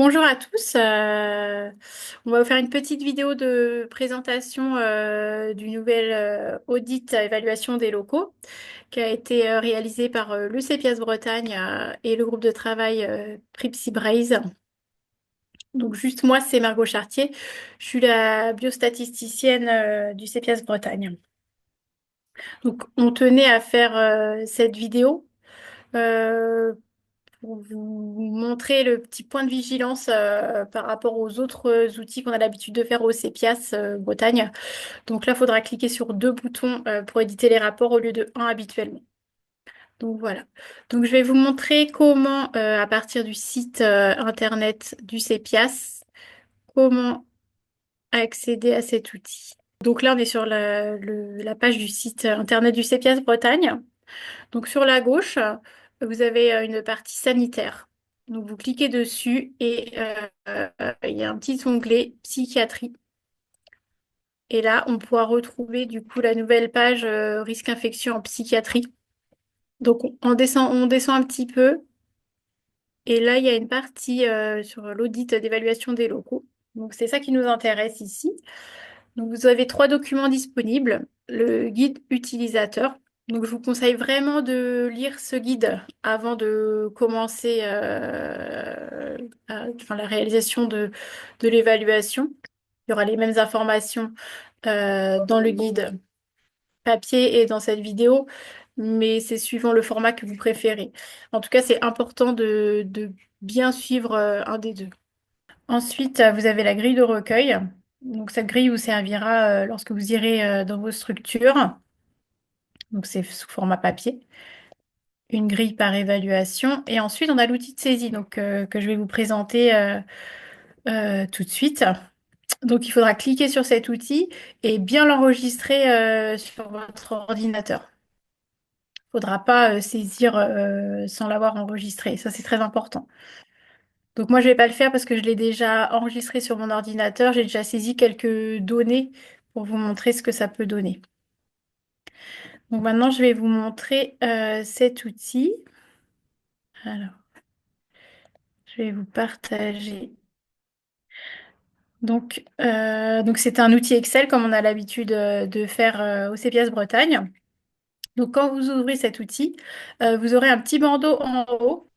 Bonjour à tous. On va vous faire une petite vidéo de présentation du nouvel audit à évaluation des locaux qui a été réalisé par le CEPIAS Bretagne et le groupe de travail Pripsy Braze. Donc juste moi, c'est Margot Chartier. Je suis la biostatisticienne du CEPIAS Bretagne. Donc on tenait à faire cette vidéo. euh, pour vous montrer le petit point de vigilance par rapport aux autres outils qu'on a l'habitude de faire au CEPIAS Bretagne. Donc là, il faudra cliquer sur deux boutons pour éditer les rapports au lieu de un habituellement. Donc voilà. Donc je vais vous montrer comment, à partir du site internet du CEPIAS, comment accéder à cet outil. Donc là, on est sur la page du site internet du CEPIAS Bretagne. Donc sur la gauche, vous avez une partie sanitaire. Donc vous cliquez dessus et il y a un petit onglet psychiatrie. Et là, on pourra retrouver du coup la nouvelle page risque infection en psychiatrie. Donc on descend un petit peu et là, il y a une partie sur l'audit d'évaluation des locaux. Donc c'est ça qui nous intéresse ici. Donc, vous avez trois documents disponibles. Le guide utilisateur. Donc, je vous conseille vraiment de lire ce guide avant de commencer la réalisation de l'évaluation. Il y aura les mêmes informations dans le guide papier et dans cette vidéo, mais c'est suivant le format que vous préférez. En tout cas, c'est important de bien suivre un des deux. Ensuite, vous avez la grille de recueil. Donc, cette grille vous servira lorsque vous irez dans vos structures. Donc, c'est sous format papier. Une grille par évaluation. Et ensuite, on a l'outil de saisie que je vais vous présenter tout de suite. Donc, il faudra cliquer sur cet outil et bien l'enregistrer sur votre ordinateur. Il ne faudra pas saisir sans l'avoir enregistré. Ça, c'est très important. Donc moi, je vais pas le faire parce que je l'ai déjà enregistré sur mon ordinateur. J'ai déjà saisi quelques données pour vous montrer ce que ça peut donner. Donc maintenant, je vais vous montrer cet outil. Alors, je vais vous partager. Donc c'est un outil Excel comme on a l'habitude de faire au CPS Bretagne. Donc quand vous ouvrez cet outil, vous aurez un petit bandeau en haut,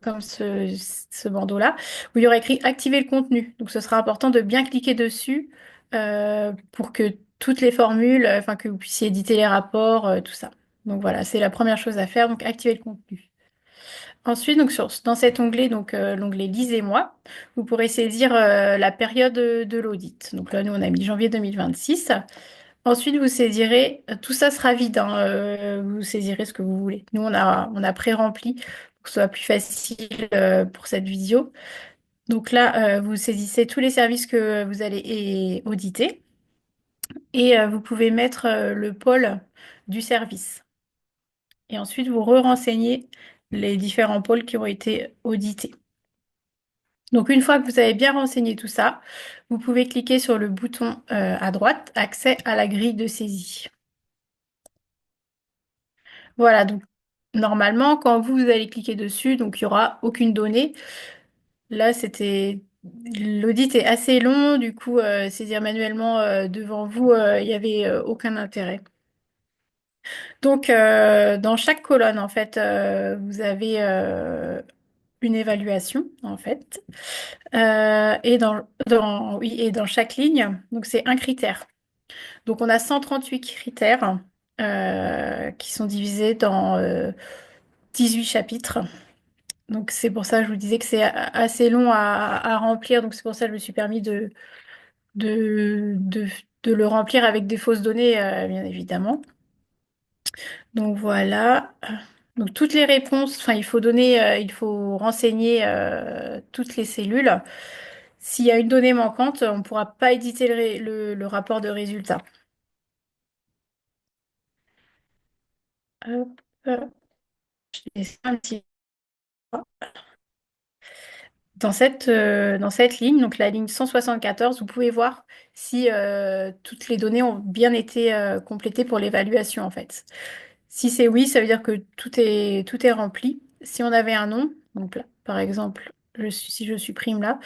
comme ce bandeau-là, où il y aura écrit Activer le contenu. Donc ce sera important de bien cliquer dessus pour que toutes les formules, enfin que vous puissiez éditer les rapports, tout ça. Donc voilà, c'est la première chose à faire, donc activer le contenu. Ensuite, dans cet onglet, l'onglet Lisez-moi, vous pourrez saisir la période de l'audit. Donc là, nous, on a mis janvier 2026. Ensuite, vous saisirez, tout ça sera vide, hein, vous saisirez ce que vous voulez. Nous, on a pré-rempli pour que ce soit plus facile pour cette vidéo. Donc là, vous saisissez tous les services que vous allez auditer et vous pouvez mettre le pôle du service. Et ensuite, vous re-renseignez les différents pôles qui ont été audités. Donc, une fois que vous avez bien renseigné tout ça, vous pouvez cliquer sur le bouton à droite, Accès à la grille de saisie. Voilà, donc normalement, quand vous allez cliquer dessus, donc il n'y aura aucune donnée. Là, l'audit est assez long, du coup, saisir manuellement devant vous, il n'y avait aucun intérêt. Donc, dans chaque colonne, en fait, vous avez une évaluation, en fait. Oui, et dans chaque ligne, donc c'est un critère. Donc, on a 138 critères qui sont divisés dans 18 chapitres. Donc c'est pour ça que je vous disais que c'est assez long à remplir. Donc c'est pour ça que je me suis permis de, de, de le remplir avec des fausses données, bien évidemment. Donc voilà. Donc toutes les réponses, enfin il faut renseigner toutes les cellules. S'il y a une donnée manquante, on ne pourra pas éditer le rapport de résultat. Hop, je laisse un petit dans cette ligne, donc la ligne 174, vous pouvez voir si toutes les données ont bien été complétées pour l'évaluation en fait. Si c'est oui, ça veut dire que tout est rempli. Si on avait un non, donc là, par exemple, si je supprime là,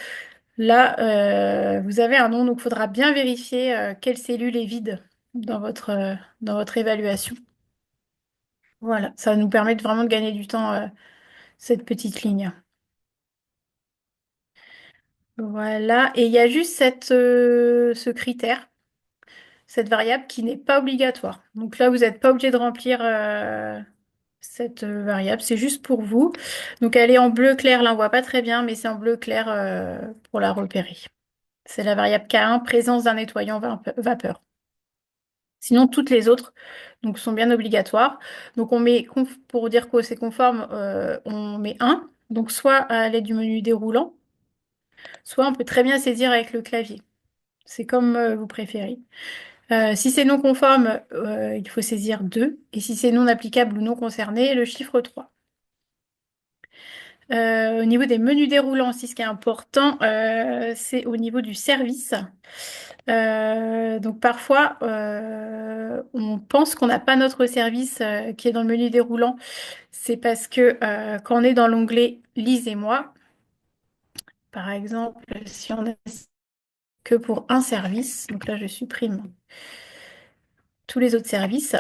là, vous avez un nom, donc il faudra bien vérifier quelle cellule est vide dans votre évaluation. Voilà, ça va nous permettre vraiment de gagner du temps, cette petite ligne. Voilà, et il y a juste ce critère, cette variable qui n'est pas obligatoire. Donc là, vous n'êtes pas obligé de remplir cette variable, c'est juste pour vous. Donc elle est en bleu clair, là on voit pas très bien, mais c'est en bleu clair pour la repérer. C'est la variable K1, présence d'un nettoyant vapeur. Sinon, toutes les autres donc, sont bien obligatoires. Donc on met, pour dire que c'est conforme, on met un. Donc soit à l'aide du menu déroulant, soit on peut très bien saisir avec le clavier. C'est comme vous préférez. Si c'est non conforme, il faut saisir 2. Et si c'est non applicable ou non concerné, le chiffre 3. Au niveau des menus déroulants aussi, ce qui est important, c'est au niveau du service. Donc parfois, on pense qu'on n'a pas notre service qui est dans le menu déroulant. C'est parce que quand on est dans l'onglet Lisez-moi, par exemple, si on n'a que pour un service, donc là je supprime tous les autres services.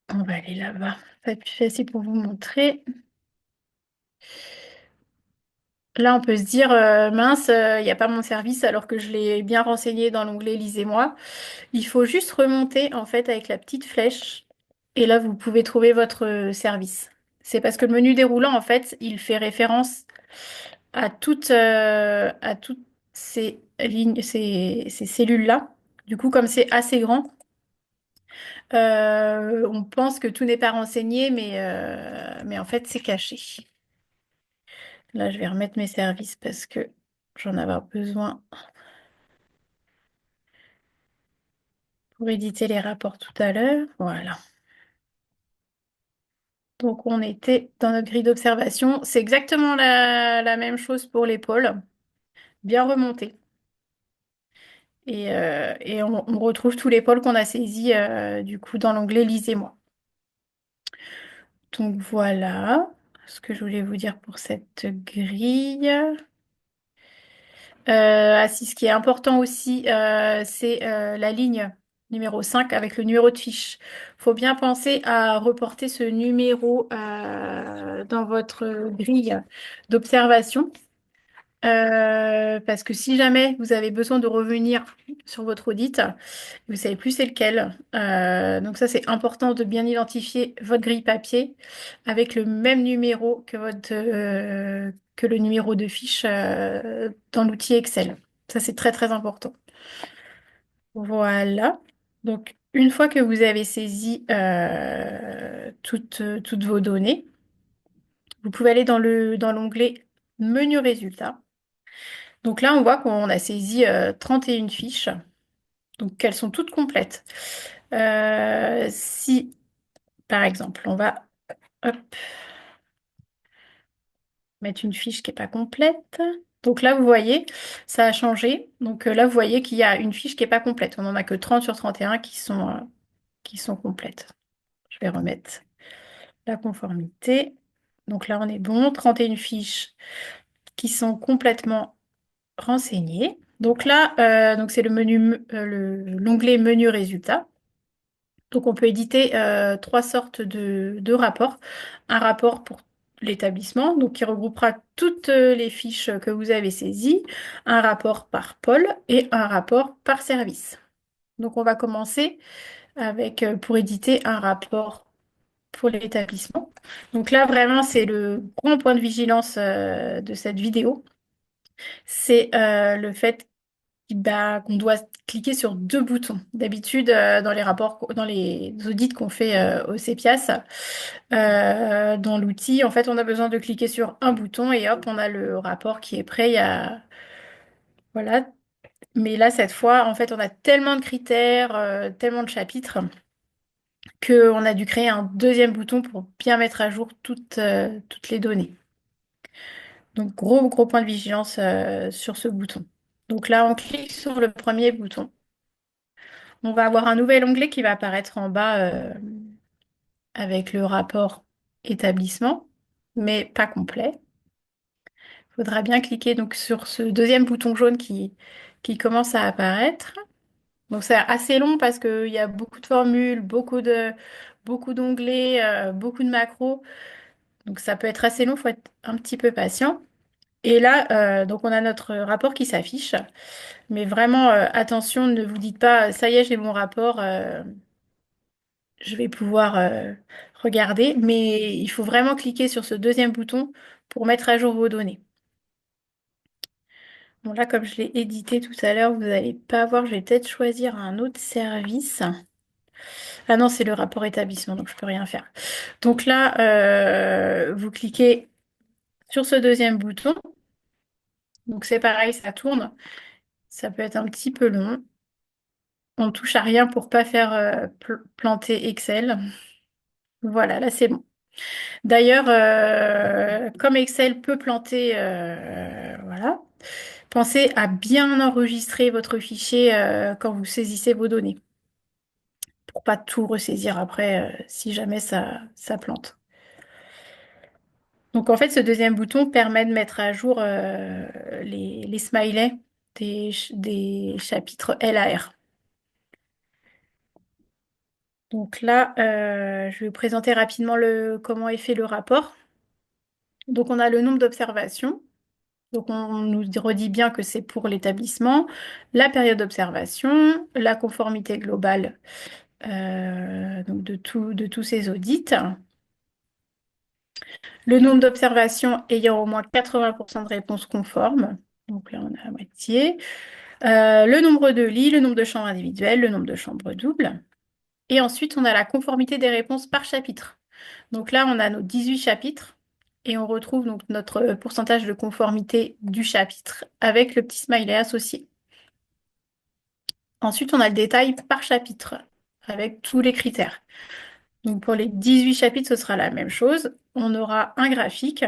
On va aller là-bas. Ça va être plus facile pour vous montrer. Là, on peut se dire, mince, il n'y a pas mon service alors que je l'ai bien renseigné dans l'onglet Lisez-moi. Il faut juste remonter en fait avec la petite flèche et là, vous pouvez trouver votre service. C'est parce que le menu déroulant, en fait, il fait référence à toutes ces lignes, ces cellules-là. Du coup, comme c'est assez grand, on pense que tout n'est pas renseigné, mais en fait, c'est caché. Là, je vais remettre mes services parce que j'en avais besoin pour éditer les rapports tout à l'heure. Voilà. Donc, on était dans notre grille d'observation. C'est exactement la même chose pour l'épaule. Bien remonté. Et on retrouve tous les pôles qu'on a saisis du coup dans l'onglet Lisez-moi. Donc voilà ce que je voulais vous dire pour cette grille. Ce qui est important aussi, c'est la ligne numéro 5 avec le numéro de fiche. Il faut bien penser à reporter ce numéro dans votre grille d'observation. Parce que si jamais vous avez besoin de revenir sur votre audit, vous savez plus c'est lequel. Donc ça, c'est important de bien identifier votre grille papier avec le même numéro que le numéro de fiche dans l'outil Excel. Ça, c'est très très important. Voilà. Donc une fois que vous avez saisi toutes vos données, vous pouvez aller dans l'onglet Menu résultats. Donc là, on voit qu'on a saisi 31 fiches, donc elles sont toutes complètes. Si, par exemple, on va hop, mettre une fiche qui n'est pas complète. Donc là, vous voyez, ça a changé. Donc là, vous voyez qu'il y a une fiche qui n'est pas complète. On n'en a que 30 sur 31 qui sont complètes. Je vais remettre la conformité. Donc là, on est bon. 31 fiches qui sont complètement renseignées. Donc là, donc c'est le l'onglet menu résultats. Donc on peut éditer trois sortes de rapports. Un rapport pour l'établissement, donc qui regroupera toutes les fiches que vous avez saisies, un rapport par pôle et un rapport par service. Donc on va commencer avec pour éditer un rapport pour l'établissement. Donc là vraiment c'est le grand point de vigilance de cette vidéo, c'est le fait qu'on doit cliquer sur deux boutons. D'habitude, dans les rapports, dans les audits qu'on fait au CEPIAS, dans l'outil, en fait, on a besoin de cliquer sur un bouton et hop, on a le rapport qui est prêt. Voilà. Mais là, cette fois, en fait, on a tellement de critères, tellement de chapitres, qu'on a dû créer un deuxième bouton pour bien mettre à jour toutes les données. Donc, gros point de vigilance sur ce bouton. Donc là, on clique sur le premier bouton. On va avoir un nouvel onglet qui va apparaître en bas avec le rapport établissement, mais pas complet. Il faudra bien cliquer donc sur ce deuxième bouton jaune qui commence à apparaître. Donc c'est assez long parce qu'il y a beaucoup de formules, beaucoup d'onglets, beaucoup de macros. Donc ça peut être assez long, il faut être un petit peu patient. Et là, donc on a notre rapport qui s'affiche. Mais vraiment, attention, ne vous dites pas, ça y est, j'ai mon rapport, je vais pouvoir regarder. Mais il faut vraiment cliquer sur ce deuxième bouton pour mettre à jour vos données. Bon, là, comme je l'ai édité tout à l'heure, vous n'allez pas voir, je vais peut-être choisir un autre service. Ah non, c'est le rapport établissement, donc je peux rien faire. Donc là, vous cliquez sur ce deuxième bouton. Donc c'est pareil, ça tourne. Ça peut être un petit peu long. On ne touche à rien pour pas faire planter Excel. Voilà, là c'est bon. D'ailleurs, comme Excel peut planter, voilà, pensez à bien enregistrer votre fichier quand vous saisissez vos données, pour pas tout ressaisir après si jamais ça plante. Donc en fait, ce deuxième bouton permet de mettre à jour les smileys des chapitres LAR. Donc là, je vais vous présenter rapidement comment est fait le rapport. Donc on a le nombre d'observations. Donc on nous redit bien que c'est pour l'établissement, la période d'observation, la conformité globale donc de tous ces audits, le nombre d'observations ayant au moins 80% de réponses conformes. Donc là on a la moitié. Le nombre de lits, le nombre de chambres individuelles, le nombre de chambres doubles. Et ensuite, on a la conformité des réponses par chapitre. Donc là, on a nos 18 chapitres et on retrouve donc notre pourcentage de conformité du chapitre avec le petit smiley associé. Ensuite, on a le détail par chapitre avec tous les critères. Donc pour les 18 chapitres, ce sera la même chose. On aura un graphique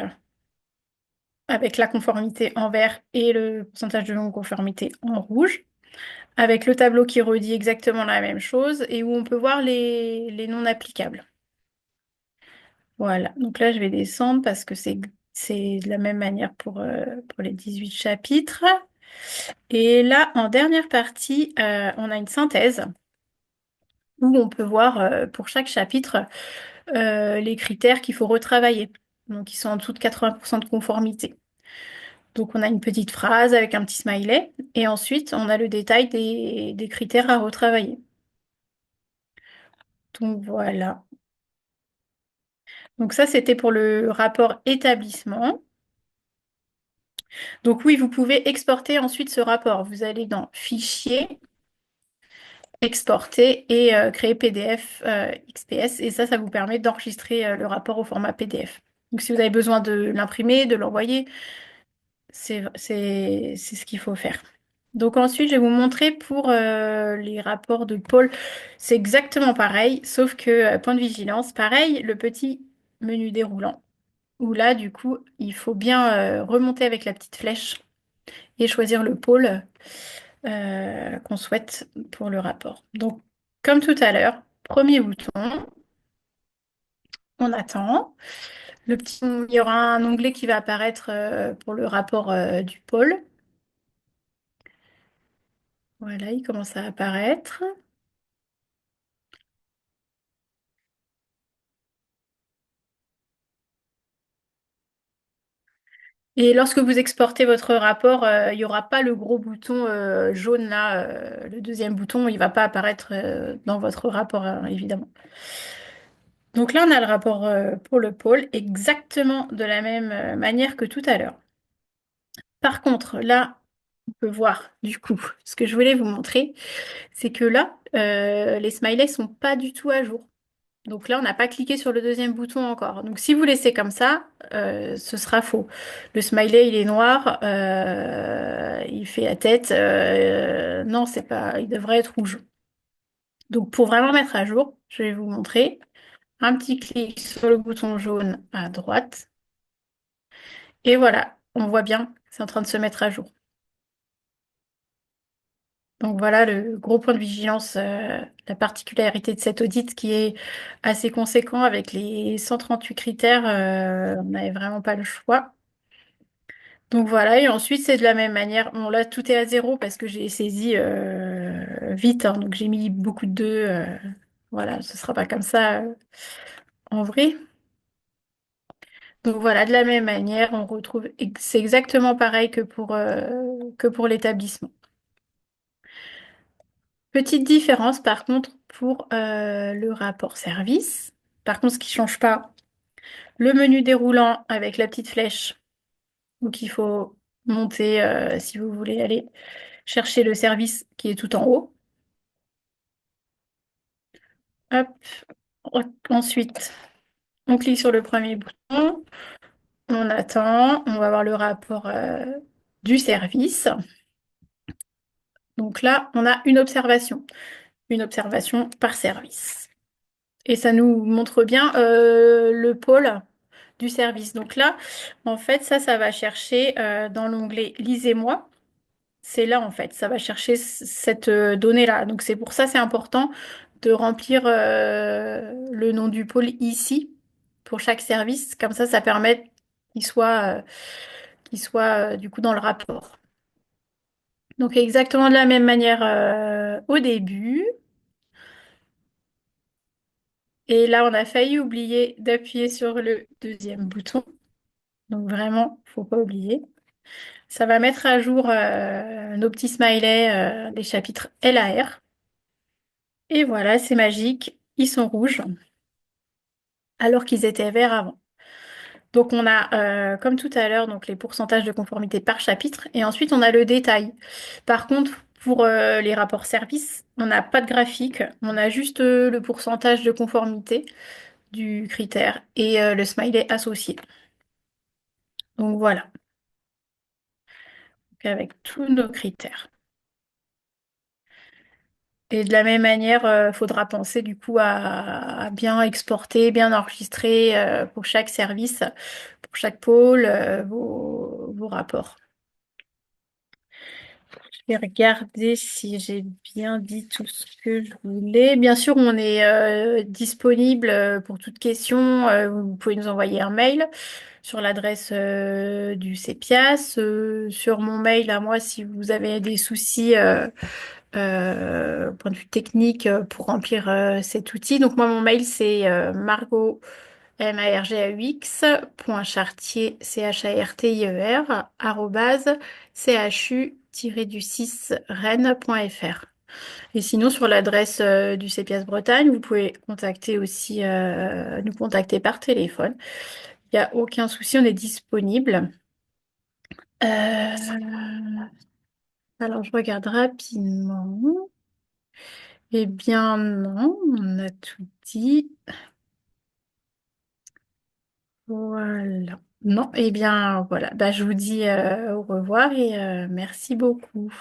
avec la conformité en vert et le pourcentage de non-conformité en rouge, avec le tableau qui redit exactement la même chose et où on peut voir les non applicables. Voilà, donc là je vais descendre parce que c'est de la même manière pour les 18 chapitres. Et là, en dernière partie, on a une synthèse où on peut voir pour chaque chapitre les critères qu'il faut retravailler. Donc ils sont en dessous de 80% de conformité. Donc on a une petite phrase avec un petit smiley et ensuite on a le détail des critères à retravailler. Donc voilà. Donc ça c'était pour le rapport établissement. Donc oui, vous pouvez exporter ensuite ce rapport. Vous allez dans Fichier, Exporter et créer PDF XPS. Et ça vous permet d'enregistrer le rapport au format PDF. Donc si vous avez besoin de l'imprimer, de l'envoyer, c'est ce qu'il faut faire. Donc ensuite, je vais vous montrer pour les rapports de pôle. C'est exactement pareil, sauf que point de vigilance, pareil, le petit menu déroulant. Où là, du coup, il faut bien remonter avec la petite flèche et choisir le pôle qu'on souhaite pour le rapport. Donc, comme tout à l'heure, premier bouton, on attend. Il y aura un onglet qui va apparaître pour le rapport du pôle. Voilà, il commence à apparaître. Et lorsque vous exportez votre rapport, il n'y aura pas le gros bouton jaune là, le deuxième bouton, il ne va pas apparaître dans votre rapport, évidemment. Donc là, on a le rapport pour le pôle, exactement de la même manière que tout à l'heure. Par contre, là, on peut voir, du coup, ce que je voulais vous montrer, c'est que là, les smileys sont pas du tout à jour. Donc là, on n'a pas cliqué sur le deuxième bouton encore. Donc si vous laissez comme ça, ce sera faux. Le smiley, il est noir, il fait la tête. Non, c'est pas, il devrait être rouge. Donc pour vraiment mettre à jour, je vais vous montrer un petit clic sur le bouton jaune à droite. Et voilà, on voit bien, c'est en train de se mettre à jour. Donc voilà le gros point de vigilance, la particularité de cet audit qui est assez conséquent avec les 138 critères, on n'avait vraiment pas le choix. Donc voilà, et ensuite c'est de la même manière. Bon là tout est à zéro parce que j'ai saisi vite, hein, donc j'ai mis beaucoup de deux. Voilà, ce sera pas comme ça en vrai. Donc voilà, de la même manière, on retrouve, c'est exactement pareil que pour l'établissement. Petite différence par contre pour le rapport service. Par contre, ce qui change pas, le menu déroulant avec la petite flèche, donc il faut monter si vous voulez aller chercher le service qui est tout en haut. Hop. Ensuite, on clique sur le premier bouton, on attend, on va voir le rapport du service. Donc là, on a une observation par service. Et ça nous montre bien le pôle du service. Donc là, en fait, ça va chercher dans l'onglet Lisez-moi. C'est là, en fait, ça va chercher cette donnée-là. Donc c'est pour ça, c'est important de remplir le nom du pôle ici pour chaque service. Comme ça permet qu'il soit du coup dans le rapport. Donc exactement de la même manière au début. Et là, on a failli oublier d'appuyer sur le deuxième bouton. Donc vraiment, faut pas oublier. Ça va mettre à jour nos petits smileys des chapitres LAR. Et voilà, c'est magique. Ils sont rouges alors qu'ils étaient verts avant. Donc on a, comme tout à l'heure, donc les pourcentages de conformité par chapitre. Et ensuite, on a le détail. Par contre, pour les rapports services, on n'a pas de graphique. On a juste le pourcentage de conformité du critère et le smiley associé. Donc voilà, donc, avec tous nos critères. Et de la même manière, il faudra penser du coup à bien exporter, bien enregistrer pour chaque service, pour chaque pôle, vos rapports. Je vais regarder si j'ai bien dit tout ce que je voulais. Bien sûr, on est disponible pour toute question. Vous pouvez nous envoyer un mail sur l'adresse du CEPIAS, sur mon mail à moi si vous avez des soucis point de vue technique pour remplir cet outil. Donc moi, mon mail, c'est Margot, margaux, point chartier, chartier, arrobase, chu-du-6 rennes.fr. Et sinon, sur l'adresse du CPS Bretagne, vous pouvez contacter aussi, nous contacter par téléphone. Il n'y a aucun souci, on est disponible. Alors, je regarde rapidement. Eh bien, non, on a tout dit. Voilà. Non, eh bien, voilà. Bah, je vous dis au revoir et merci beaucoup.